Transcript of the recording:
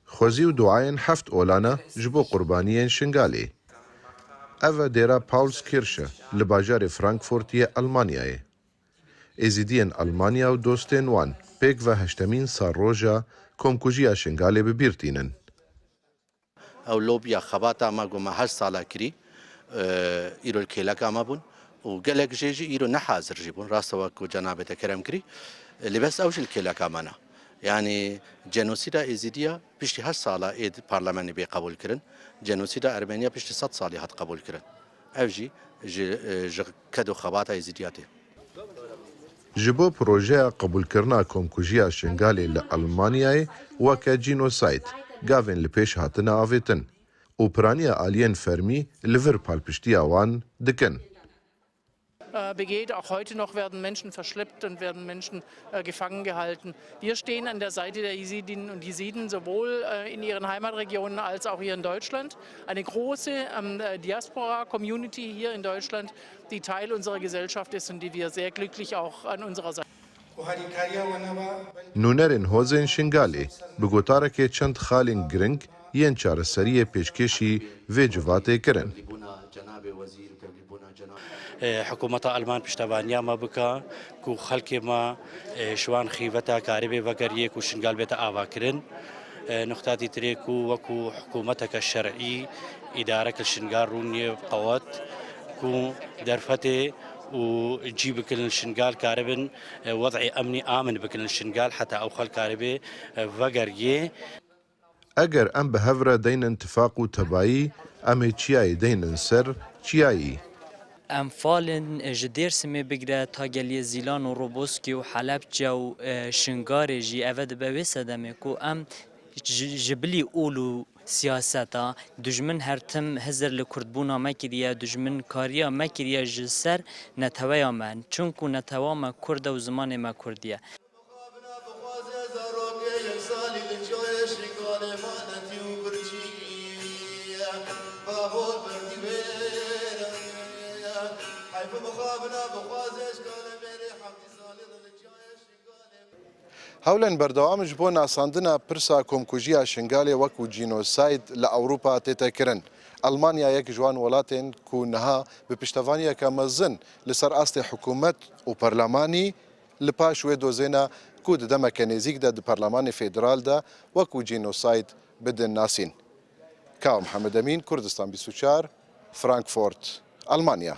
خوزی و دوعاین هفت اولانه جبو قربانیین شنگالی. اوه دیره پاولس کیرشه لباجار فرانکفورتی المانیای. ازیدین المانیا و دوستین وان پیک و هشتمین سال روژا کمکوژی شنگالی ببیرتینن. او لوبیا خباتا ما قوم 8 سالا كري ايرو الكيلاكا ما بون وقالك جيجي ايرو نحازر جيبون راستواك وجنابه كرم كري اللي بس اوش الكيلاكا مانا يعني جنوسيدا ازيديا بيشتي 8 سالا ايد برلماني بي قبول كرن جنوسيدا ارمينيا بيشتي 7 سالي هات قبول كرن اوجي كدو خباتا ازيدياتي جبو پروژه قبول کرنا کمکوژی شنگالی لألمانیای وکا جینوساید گاوین لپیش هاتنا آویتن و پرانیا آلین فرمی لور پالپشتی آوان دکن. Begeht. Auch heute noch werden Menschen verschleppt und werden Menschen gefangen gehalten. Wir stehen an der Seite der Jesidinnen und Jesiden, sowohl in ihren Heimatregionen als auch hier in Deutschland. Eine große Diaspora-Community hier in Deutschland, die Teil unserer Gesellschaft ist und die wir sehr glücklich auch an unserer Seite. نونرین هوزین شنگالی بگوتاره که چند خالین گرنگ ین چارەسەریە پێشکەشی وێ جواتێ کرن. حکوومەتە ئەلمان پشتەوانیا مە بکە و خەڵکی مە شوان خیڤەتە کارێبێ بەگەریەک و شنگال بێتە ئاواکردن نقطاتی ترێک و وەکو حکوومەتەکە شەرعی ئیدارەکە شنگال ڕوونیە قەوەت و دەرفەتێ وجي بكل الشنغال كاربن وضعي امني امن بكل الشنغال حتى او خل كاربي فقريه اگر ام بهفره دين اتفاق و تبعي ام چياي دين سر چياي ام فالن جدير سمي بگره تا گلی زیلان و روبوسکی و حلبجه و شنگار جي اود به وسدمه کو ام جبلي اولو سیاستا دجمن هر تم هزر لکردبونا مکریه دجمن کاریا مکریه جسر نتویا من چونکو نتوا ما کرد و زمان ما کردیه هەولێن بەردەوامش بۆ ناساندنە پرسا کۆمکوژیە شنگالێ وەکو جینۆساید لە ئەوروپا تێتەکردن. ئەلمانیا یەک جوان وڵاتێن کو نەها بە پشتەوانیەکە مەزن لەسەر ئاستی حکوومەت و پەرلەمانی لە پاش وێ دۆزێنە کو دەمەکە نێزیکدا دی پەرلەمانی فێدرالدا وەکو جینۆساید بدن ناسین. کاو محەممەد ئەمین کوردستان 24 فرانکفورت ئەلمانیا.